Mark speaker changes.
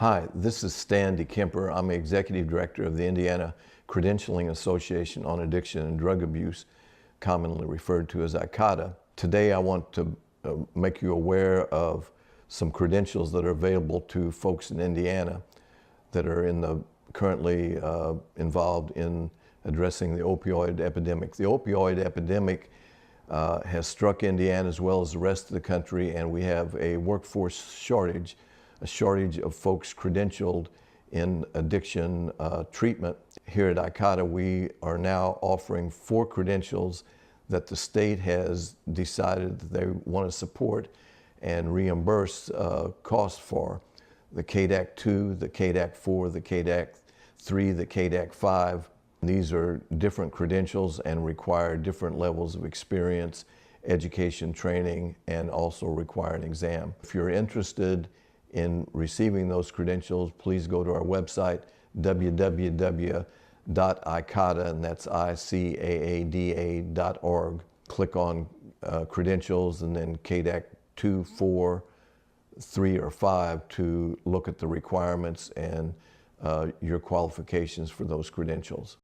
Speaker 1: Hi, this is Stan DeKemper. I'm the Executive Director of the Indiana Credentialing Association on Addiction and Drug Abuse, commonly referred to as Icaada. Today I want to make you aware of some credentials that are available to folks in Indiana that are currently involved in addressing the opioid epidemic. The opioid epidemic has struck Indiana as well as the rest of the country, and we have a workforce shortage, a shortage of folks credentialed in addiction treatment. Here at Icaada, we are now offering 4 credentials that the state has decided that they want to support and reimburse costs for: the Cadac 2, the Cadac 4, the Cadac 3, the Cadac 5. These are different credentials and require different levels of experience, education, training, and also require an exam. If you're interested in receiving those credentials, please go to our website, www.icaada, and that's ICAADA.org. Click on credentials and then Cadac 2, 4, 3, or 5 to look at the requirements and your qualifications for those credentials.